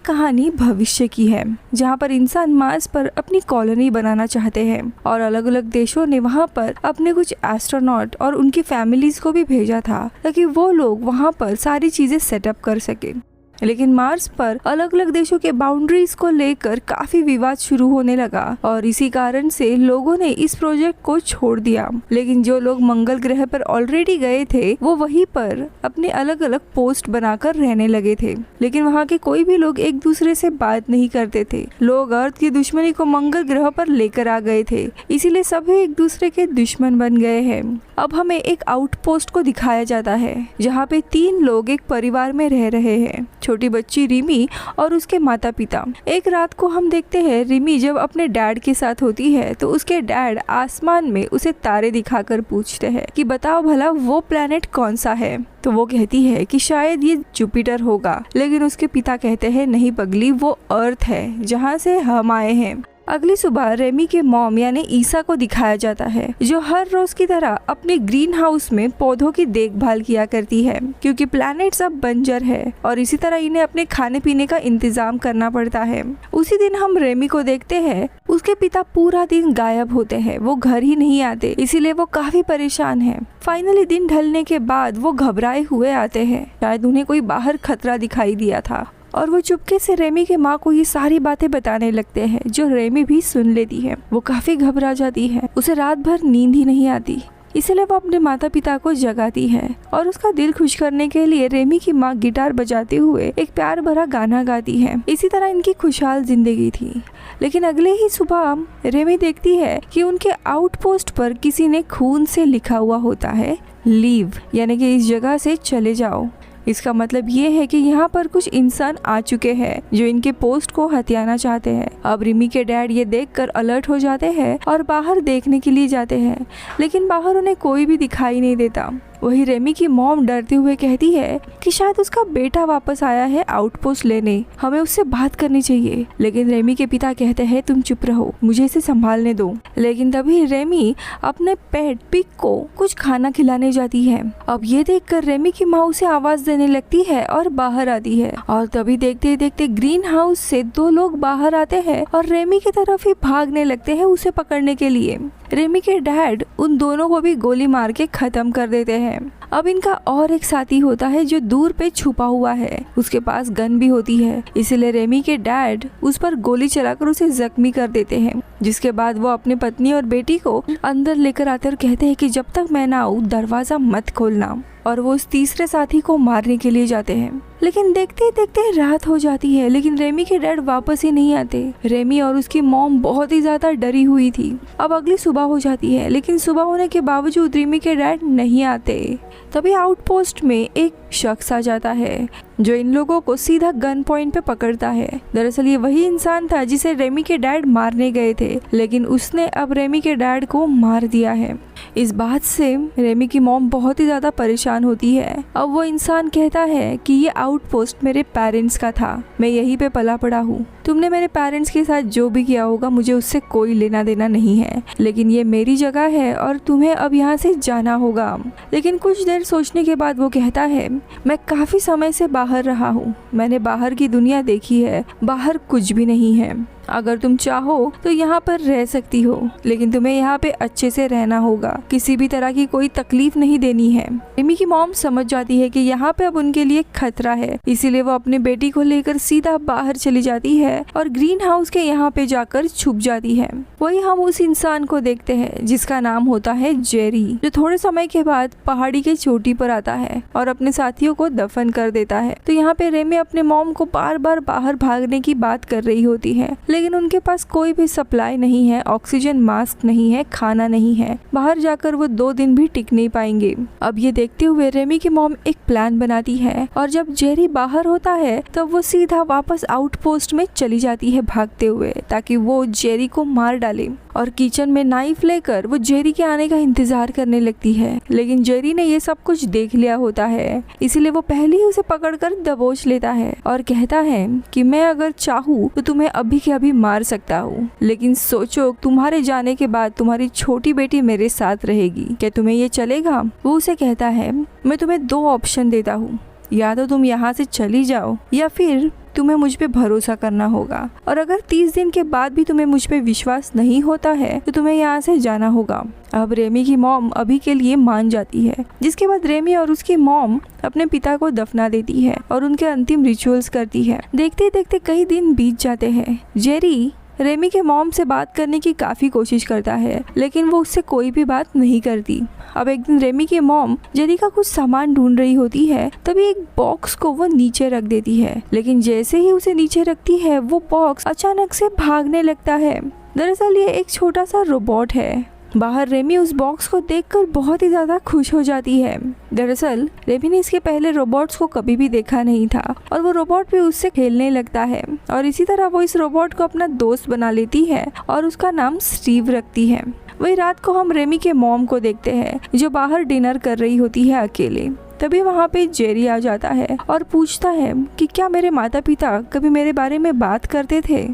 कहानी भविष्य की है, जहाँ पर इंसान मार्स पर अपनी कॉलोनी बनाना चाहते हैं और अलग अलग देशों ने वहाँ पर अपने कुछ एस्ट्रोनॉट और उनकी फैमिलीज को भी भेजा था ताकि वो लोग वहाँ पर सारी चीजें सेटअप कर सके। लेकिन मार्स पर अलग अलग देशों के बाउंड्रीज को लेकर काफी विवाद शुरू होने लगा और इसी कारण से लोगों ने इस प्रोजेक्ट को छोड़ दिया। लेकिन जो लोग मंगल ग्रह पर ऑलरेडी गए थे वो वहीं पर अपने अलग अलग पोस्ट बनाकर रहने लगे थे, लेकिन वहाँ के कोई भी लोग एक दूसरे से बात नहीं करते थे। लोग अर्थ की दुश्मनी को मंगल ग्रह पर लेकर आ गए थे, इसीलिए सभी एक दूसरे के दुश्मन बन गए हैं। अब हमें एक आउटपोस्ट को दिखाया जाता है जहाँ पे 3 लोग एक परिवार में रह रहे हैं, छोटी बच्ची रिमी और उसके माता पिता। एक रात को हम देखते हैं रिमी जब अपने डैड के साथ होती है तो उसके डैड आसमान में उसे तारे दिखाकर पूछते हैं कि बताओ भला वो प्लेनेट कौन सा है। तो वो कहती है कि शायद ये जुपिटर होगा, लेकिन उसके पिता कहते हैं नहीं पगली, वो अर्थ है जहाँ से हम आए हैं। अगली सुबह रेमी के मॉम यानी ईसा को दिखाया जाता है जो हर रोज की तरह अपने ग्रीन हाउस में पौधों की देखभाल किया करती है, क्योंकि प्लैनेट्स अब बंजर है और इसी तरह इन्हें अपने खाने पीने का इंतजाम करना पड़ता है। उसी दिन हम रेमी को देखते हैं, उसके पिता पूरा दिन गायब होते हैं, वो घर ही नहीं आते, इसीलिए वो काफी परेशान है। फाइनली दिन ढलने के बाद वो घबराए हुए आते हैं, शायद उन्हें कोई बाहर खतरा दिखाई दिया था और वो चुपके से रेमी के माँ को ये सारी बातें बताने लगते हैं जो रेमी भी सुन लेती है। वो काफी घबरा जाती है, उसे रात भर नींद ही नहीं आती, इसलिए वो अपने माता पिता को जगाती है और उसका दिल खुश करने के लिए रेमी की माँ गिटार बजाते हुए एक प्यार भरा गाना गाती है। इसी तरह इनकी खुशहाल जिंदगी थी। लेकिन अगले ही सुबह रेमी देखती है कि उनके आउटपोस्ट पर किसी ने खून से लिखा हुआ होता है लीव, यानी कि इस जगह से चले जाओ। इसका मतलब ये है कि यहाँ पर कुछ इंसान आ चुके हैं जो इनके पोस्ट को हथियाना चाहते हैं। अब रिमी के डैड ये देखकर अलर्ट हो जाते हैं और बाहर देखने के लिए जाते हैं, लेकिन बाहर उन्हें कोई भी दिखाई नहीं देता। वही रेमी की मॉम डरते हुए कहती है कि शायद उसका बेटा वापस आया है आउटपोस्ट लेने, हमें उससे बात करनी चाहिए। लेकिन रेमी के पिता कहते हैं तुम चुप रहो, मुझे इसे संभालने दो। लेकिन तभी रेमी अपने पेट पिग को कुछ खाना खिलाने जाती है। अब ये देखकर रेमी की माँ उसे आवाज देने लगती है और बाहर आती है और तभी देखते देखते ग्रीन हाउस से 2 लोग बाहर आते हैं और रेमी की तरफ ही भागने लगते हैं उसे पकड़ने के लिए। रेमी के डैड उन दोनों को भी गोली मार के खत्म कर देते हैं। अब इनका और एक साथी होता है जो दूर पे छुपा हुआ है, उसके पास गन भी होती है, इसलिए रेमी के डैड उस पर गोली चलाकर उसे जख्मी कर देते हैं। जिसके बाद वो अपनी पत्नी और बेटी को अंदर लेकर आते और कहते हैं कि जब तक मैं ना आऊं दरवाजा मत खोलना, और वो उस तीसरे साथी को मारने के लिए जाते हैं। लेकिन देखते देखते रात हो जाती है, लेकिन रेमी के डैड वापस ही नहीं आते। रेमी और उसकी मॉम बहुत ही ज्यादा डरी हुई थी। अब अगली सुबह हो जाती है, लेकिन सुबह होने के बावजूद रेमी के डैड नहीं आते। तभी आउटपोस्ट में एक शख्स आ जाता है जो इन लोगों को सीधा गन पॉइंट पे पकड़ता है। दरअसल ये वही इंसान था जिसे रेमी के डैड मारने गए थे, लेकिन उसने अब रेमी के डैड को मार दिया है। इस बात से रेमी की मॉम बहुत ही ज्यादा परेशान होती है। अब वो इंसान कहता है कि ये आउटपोस्ट मेरे पेरेंट्स का था, मैं यहीं पे पला पड़ा हूँ। तुमने मेरे पेरेंट्स के साथ जो भी किया होगा मुझे उससे कोई लेना देना नहीं है, लेकिन ये मेरी जगह है और तुम्हें अब यहाँ से जाना होगा। लेकिन कुछ देर सोचने के बाद वो कहता है मैं काफी समय से बाहर रहा हूँ, मैंने बाहर की दुनिया देखी है, बाहर कुछ भी नहीं है। अगर तुम चाहो तो यहाँ पर रह सकती हो, लेकिन तुम्हें यहाँ पे अच्छे से रहना होगा, किसी भी तरह की कोई तकलीफ नहीं देनी है। रेमी की मॉम समझ जाती है कि यहाँ पे अब उनके लिए खतरा है, इसीलिए वो अपने बेटी को लेकर सीधा बाहर चली जाती है और ग्रीन हाउस के यहाँ पे जाकर छुप जाती है। वही हम उस इंसान को देखते हैं जिसका नाम होता है जेरी, जो थोड़े समय के बाद पहाड़ी के चोटी पर आता है और अपने साथियों को दफन कर देता है। तो यहाँ पे रेमी अपने मॉम को बार बार बाहर भागने की बात कर रही होती है, लेकिन उनके पास कोई भी सप्लाई नहीं है, ऑक्सीजन मास्क नहीं है, खाना नहीं है, बाहर जाकर वो 2 दिन भी टिक नहीं पाएंगे। अब ये देखते हुए रेमी की मॉम एक प्लान बनाती है और जब जेरी बाहर होता है तब वो सीधा वापस आउटपोस्ट में चली जाती है भागते हुए, ताकि वो जेरी को मार डाले। और किचन में नाइफ लेकर वो जेरी के आने का इंतजार करने लगती है, लेकिन जेरी ने ये सब कुछ देख लिया होता है, इसीलिए वो पहले ही उसे पकड़कर दबोच लेता है और कहता है कि मैं अगर चाहूँ तो तुम्हें अभी के अभी मार सकता हूँ, लेकिन सोचो तुम्हारे जाने के बाद तुम्हारी छोटी बेटी मेरे साथ रहेगी, क्या तुम्हें ये चलेगा? वो उसे कहता है मैं तुम्हें 2 ऑप्शन देता हूँ, या तो तुम यहाँ से चली जाओ या फिर तुम्हें मुझ पे भरोसा करना होगा, और अगर 30 दिन के बाद भी तुम्हें मुझ पे विश्वास नहीं होता है तो तुम्हें यहाँ से जाना होगा। अब रेमी की मॉम अभी के लिए मान जाती है, जिसके बाद रेमी और उसकी मॉम अपने पिता को दफना देती है और उनके अंतिम रिचुअल्स करती है। देखते देखते कई दिन बीत जाते हैं। जेरी रेमी के मॉम से बात करने की काफी कोशिश करता है, लेकिन वो उससे कोई भी बात नहीं करती। अब एक दिन रेमी की मॉम जेरी का कुछ सामान ढूंढ रही होती है, तभी एक बॉक्स को वो नीचे रख देती है, लेकिन जैसे ही उसे नीचे रखती है वो बॉक्स अचानक से भागने लगता है। दरअसल ये एक छोटा सा रोबोट है। बाहर रेमी उस बॉक्स को देखकर बहुत ही ज्यादा खुश हो जाती है। दरअसल रेमी ने इसके पहले रोबोट्स को कभी भी देखा नहीं था और वो रोबोट भी उससे खेलने लगता है, और इसी तरह वो इस रोबोट को अपना दोस्त बना लेती है और उसका नाम स्टीव रखती है। वही रात को हम रेमी के मॉम को देखते हैं जो बाहर डिनर कर रही होती है अकेले। तभी वहाँ पे जेरी आ जाता है और पूछता है कि क्या मेरे माता पिता कभी मेरे बारे में बात करते थे,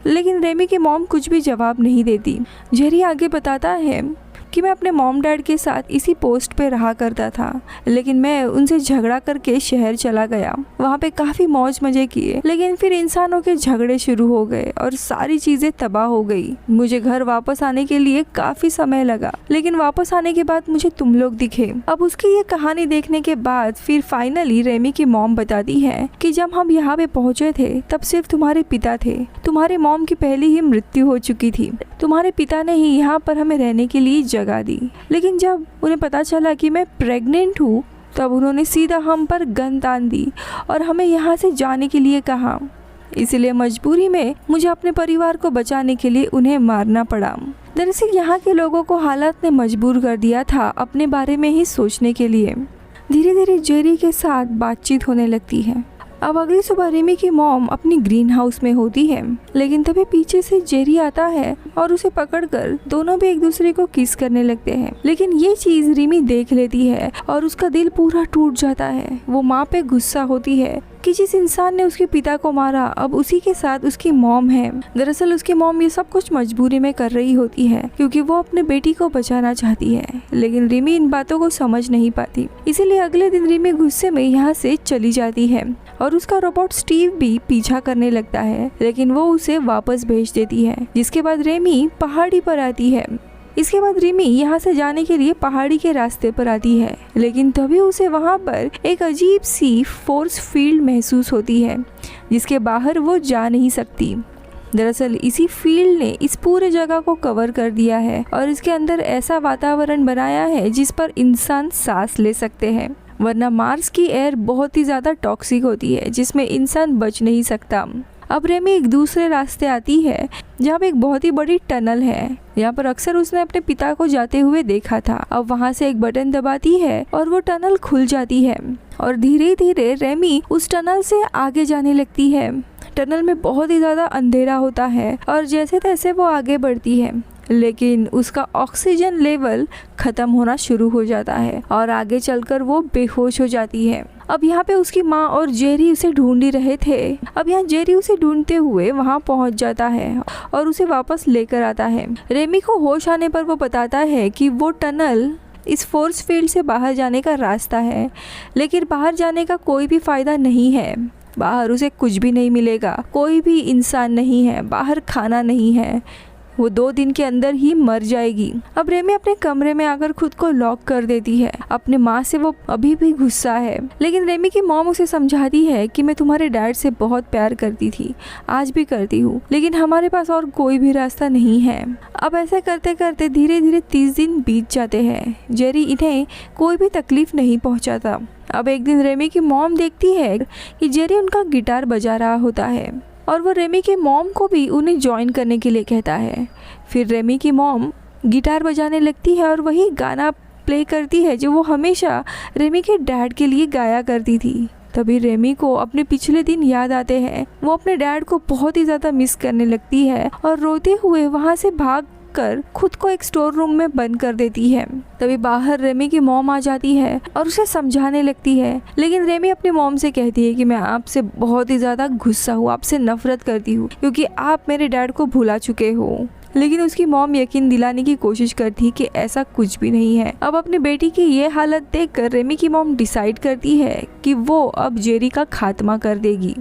लेकिन रेमी की मॉम कुछ भी जवाब नहीं देती। जेरी आगे बताता है कि मैं अपने मॉम डैड के साथ इसी पोस्ट पे रहा करता था, लेकिन मैं उनसे झगड़ा करके शहर चला गया। वहाँ पे काफ़ी मौज मजे किए, लेकिन फिर इंसानों के झगड़े शुरू हो गए और सारी चीज़ें तबाह हो गई। मुझे घर वापस आने के लिए काफ़ी समय लगा, लेकिन वापस आने के बाद मुझे तुम लोग दिखे। अब उसकी ये कहानी देखने के बाद फिर फाइनली रेमी की मॉम बताती है कि जब हम यहाँ पे पहुँचे थे तब सिर्फ तुम्हारे पिता थे। तुम्हारी मॉम की पहले ही मृत्यु हो चुकी थी। तुम्हारे पिता ने ही यहाँ पर हमें रहने के लिए जगह दी, लेकिन जब उन्हें पता चला कि मैं प्रेग्नेंट हूँ तब उन्होंने सीधा हम पर गन तान दी और हमें यहाँ से जाने के लिए कहा। इसलिए मजबूरी में मुझे अपने परिवार को बचाने के लिए उन्हें मारना पड़ा। दरअसल यहाँ के लोगों को हालात ने मजबूर कर दिया था अपने बारे में ही सोचने के लिए। धीरे धीरे जेरी के साथ बातचीत होने लगती है। अब अगली सुबह रेमी की मॉम अपनी ग्रीन हाउस में होती है, लेकिन तभी पीछे से जेरी आता है और उसे पकड़कर दोनों भी एक दूसरे को किस करने लगते हैं। लेकिन ये चीज रेमी देख लेती है और उसका दिल पूरा टूट जाता है। वो माँ पे गुस्सा होती है कि जिस इंसान ने उसके पिता को मारा अब उसी के साथ उसकी मॉम है। दरअसल उसकी मॉम ये सब कुछ मजबूरी में कर रही होती है क्योंकि वो अपने बेटी को बचाना चाहती है, लेकिन रिमी इन बातों को समझ नहीं पाती। इसीलिए अगले दिन रिमी गुस्से में यहाँ से चली जाती है और उसका रोबोट स्टीव भी पीछा करने लगता है, लेकिन वो उसे वापस भेज देती है। जिसके बाद रेमी पहाड़ी पर आती है। इसके बाद रिमी यहाँ से जाने के लिए पहाड़ी के रास्ते पर आती है, लेकिन तभी उसे वहाँ पर एक अजीब सी फोर्स फील्ड महसूस होती है जिसके बाहर वो जा नहीं सकती। दरअसल इसी फील्ड ने इस पूरे जगह को कवर कर दिया है और इसके अंदर ऐसा वातावरण बनाया है जिस पर इंसान सांस ले सकते हैं, वरना मार्स की एयर बहुत ही ज़्यादा टॉक्सिक होती है जिसमें इंसान बच नहीं सकता। अब रेमी एक दूसरे रास्ते आती है जहाँ पे एक बहुत ही बड़ी टनल है। यहाँ पर अक्सर उसने अपने पिता को जाते हुए देखा था। अब वहाँ से एक बटन दबाती है और वो टनल खुल जाती है और धीरे धीरे रेमी उस टनल से आगे जाने लगती है। टनल में बहुत ही ज़्यादा अंधेरा होता है और जैसे तैसे वो आगे बढ़ती है, लेकिन उसका ऑक्सीजन लेवल खत्म होना शुरू हो जाता है और आगे चलकर वो बेहोश हो जाती है। अब यहाँ पे उसकी माँ और जेरी उसे ढूंढ ही रहे थे। अब यहाँ जेरी उसे ढूंढते हुए वहाँ पहुँच जाता है और उसे वापस लेकर आता है। रेमी को होश आने पर वो बताता है कि वो टनल इस फोर्स फील्ड से बाहर जाने का रास्ता है, लेकिन बाहर जाने का कोई भी फायदा नहीं है। बाहर उसे कुछ भी नहीं मिलेगा, कोई भी इंसान नहीं है, बाहर खाना नहीं है, वो 2 दिन के अंदर ही मर जाएगी। अब रेमी अपने कमरे में आकर खुद को लॉक कर देती है। अपने माँ से वो अभी भी गुस्सा है, लेकिन रेमी की मॉम उसे समझाती है कि मैं तुम्हारे डैड से बहुत प्यार करती थी, आज भी करती हूँ, लेकिन हमारे पास और कोई भी रास्ता नहीं है। अब ऐसा करते करते धीरे धीरे 30 दिन बीत जाते हैं। जेरी इन्हें कोई भी तकलीफ नहीं पहुँचाता। अब एक दिन रेमी की मॉम देखती है कि जेरी उनका गिटार बजा रहा होता है और वो रेमी के मॉम को भी उन्हें ज्वाइन करने के लिए कहता है। फिर रेमी की मॉम गिटार बजाने लगती है और वही गाना प्ले करती है जो वो हमेशा रेमी के डैड के लिए गाया करती थी। तभी रेमी को अपने पिछले दिन याद आते हैं। वो अपने डैड को बहुत ही ज़्यादा मिस करने लगती है और रोते हुए वहाँ से भाग कर खुद को एक स्टोर रूम में बंद कर देती है। तभी बाहर रेमी की मॉम आ जाती है और उसे समझाने लगती है, लेकिन रेमी अपनी मॉम से कहती है कि मैं आपसे बहुत ही ज़्यादा गुस्सा हूँ, आपसे नफरत करती हूँ क्योंकि आप मेरे डैड को भुला चुके हो। लेकिन उसकी मॉम यकीन दिलाने की कोशिश करती कि ऐसा कुछ भी नहीं है। अब अपनी बेटी की ये हालत देखकर रेमी की मॉम डिसाइड करती है कि वो अब जेरी का खात्मा कर देगी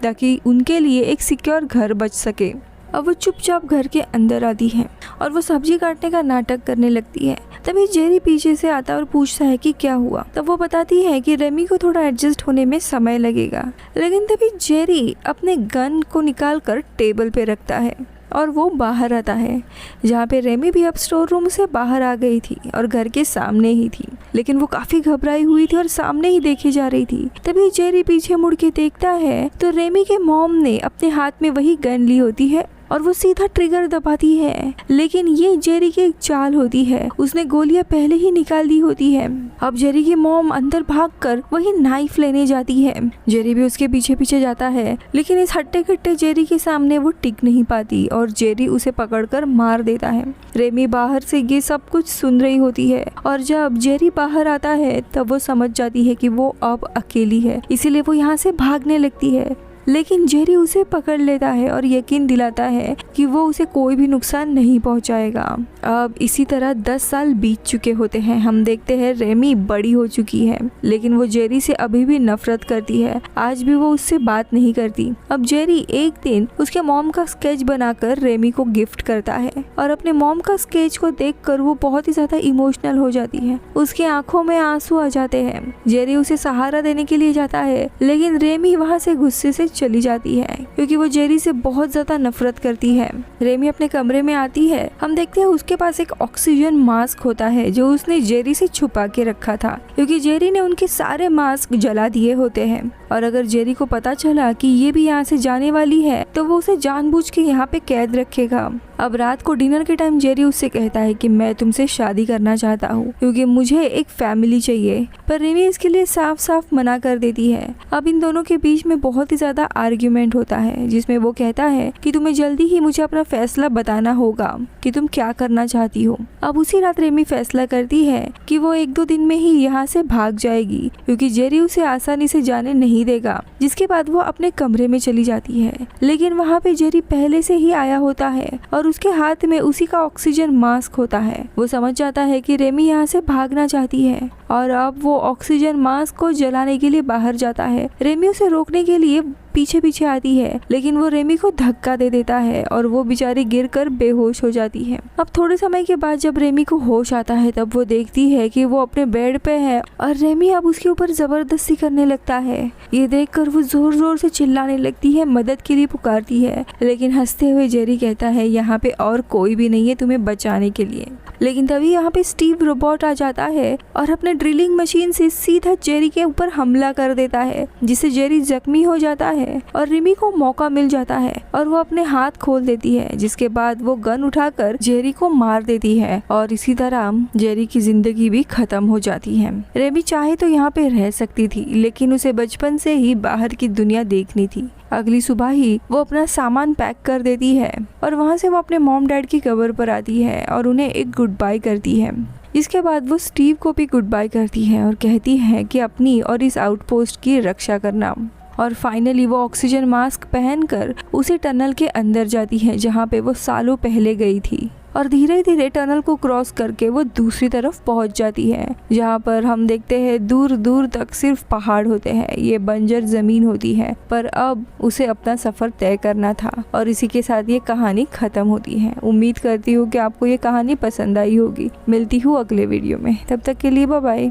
ताकि उनके लिए एक सिक्योर घर बच सके। अब वो चुपचाप घर के अंदर आती है और वो सब्जी काटने का नाटक करने लगती है। तभी जेरी पीछे से आता और पूछता है कि क्या हुआ। तब वो बताती है कि रेमी को थोड़ा एडजस्ट होने में समय लगेगा। लेकिन तभी जेरी अपने गन को निकाल कर टेबल पे रखता है और वो बाहर आता है, जहाँ पे रेमी भी अब स्टोर रूम से बाहर आ गई थी और घर के सामने ही थी। लेकिन वो काफी घबराई हुई थी और सामने ही देखी जा रही थी। तभी जेरी पीछे मुड़ के देखता है तो रेमी के मॉम ने अपने हाथ में वही गन ली होती है और वो सीधा ट्रिगर दबाती है। लेकिन ये जेरी की एक चाल होती है, उसने गोलियां पहले ही निकाल दी होती है। अब जेरी की मॉम अंदर भागकर वही नाइफ लेने जाती है। जेरी भी उसके पीछे पीछे जाता है, लेकिन इस हट्टे कट्टे जेरी के सामने वो टिक नहीं पाती और जेरी उसे पकड़कर मार देता है। रेमी बाहर से ये सब कुछ सुन रही होती है और जब जेरी बाहर आता है तब वो समझ जाती है कि वो अब अकेली है, इसीलिए वो यहाँ से भागने लगती है। लेकिन जेरी उसे पकड़ लेता है और यकीन दिलाता है कि वो उसे कोई भी नुकसान नहीं पहुंचाएगा। अब इसी तरह 10 साल बीत चुके होते हैं। हम देखते हैं रेमी बड़ी हो चुकी है, लेकिन वो जेरी से अभी भी नफरत करती है। आज भी वो उससे बात नहीं करती। अब जेरी एक दिन उसके मॉम का स्केच बनाकर रेमी को गिफ्ट करता है और अपने मॉम का स्केच को देखकर वो बहुत ही ज्यादा इमोशनल हो जाती है। उसकी आंखों में आंसू आ जाते हैं। जेरी उसे सहारा देने के लिए जाता है, लेकिन रेमी वहाँ से गुस्से से चली जाती है क्योंकि वो जेरी से बहुत ज्यादा नफरत करती है। रेमी अपने कमरे में आती है। हम देखते हैं उसके पास एक ऑक्सीजन मास्क होता है जो उसने जेरी से छुपा के रखा था, क्योंकि जेरी ने उनके सारे मास्क जला दिए होते हैं और अगर जेरी को पता चला कि ये भी यहाँ से जाने वाली है तो वो उसे जानबूझ के यहाँ पे कैद रखेगा। अब रात को डिनर के टाइम जेरी उससे कहता है कि मैं तुमसे शादी करना चाहता हूँ क्योंकि मुझे एक फैमिली चाहिए, पर रेमी इसके लिए साफ साफ मना कर देती है। अब इन दोनों के बीच में बहुत ही ज्यादा आर्ग्यूमेंट होता है जिसमें वो कहता है कि तुम्हें जल्दी ही मुझे अपना फैसला बताना होगा कि तुम क्या करना चाहती हो। अब उसी रात रेमी फैसला करती है कि वो 1-2 दिन में ही यहाँ से भाग जाएगी क्योंकि जेरी उसे आसानी से जाने नहीं देगा। जिसके बाद वो अपने कमरे में चली जाती है, लेकिन वहाँ पे जेरी पहले से ही आया होता है और उसके हाथ में उसी का ऑक्सीजन मास्क होता है। वो समझ जाता है कि रेमी यहाँ से भागना चाहती है और अब वो ऑक्सीजन मास्क को जलाने के लिए बाहर जाता है। रेमी उसे रोकने के लिए पीछे पीछे आती है, लेकिन वो रेमी को धक्का दे देता है और वो बेचारी गिरकर बेहोश हो जाती है। अब थोड़े समय के बाद जब रेमी को होश आता है तब वो देखती है कि वो अपने बेड पे है और रेमी अब उसके ऊपर जबरदस्ती करने लगता है। ये देखकर वो जोर जोर से चिल्लाने लगती है, मदद के लिए पुकारती है, लेकिन हंसते हुए जेरी कहता है यहाँ पे और कोई भी नहीं है तुम्हें बचाने के लिए। लेकिन तभी यहाँ पे स्टीव रोबोट आ जाता है और अपने ड्रिलिंग मशीन से सीधा जेरी के ऊपर हमला कर देता है, जिससे जेरी जख्मी हो जाता है और रिमी को मौका मिल जाता है और वो अपने हाथ खोल देती है, जिसके बाद वो गन उठाकर जेरी को मार देती है और इसी तरह जेरी की जिंदगी भी खत्म हो जाती है। रेमी चाहे तो यहाँ पे रह सकती थी, लेकिन उसे बचपन से ही बाहर की दुनिया देखनी थी। अगली सुबह ही वो अपना सामान पैक कर देती है और वहाँ से वो अपने मॉम डैड की कब्र पर आती है और उन्हें एक गुड बाय करती है। इसके बाद वो स्टीव को भी गुड बाय करती है और कहती है कि अपनी और इस आउटपोस्ट की रक्षा करना। और फाइनली वो ऑक्सीजन मास्क पहनकर उसी टनल के अंदर जाती है जहाँ पे वो सालों पहले गई थी और धीरे धीरे टनल को क्रॉस करके वो दूसरी तरफ पहुंच जाती है, जहाँ पर हम देखते हैं दूर दूर तक सिर्फ पहाड़ होते हैं। ये बंजर जमीन होती है, पर अब उसे अपना सफर तय करना था और इसी के साथ ये कहानी खत्म होती है। उम्मीद करती हूँ कि आपको ये कहानी पसंद आई होगी। मिलती हूँ अगले वीडियो में, तब तक के लिए बाय बाय।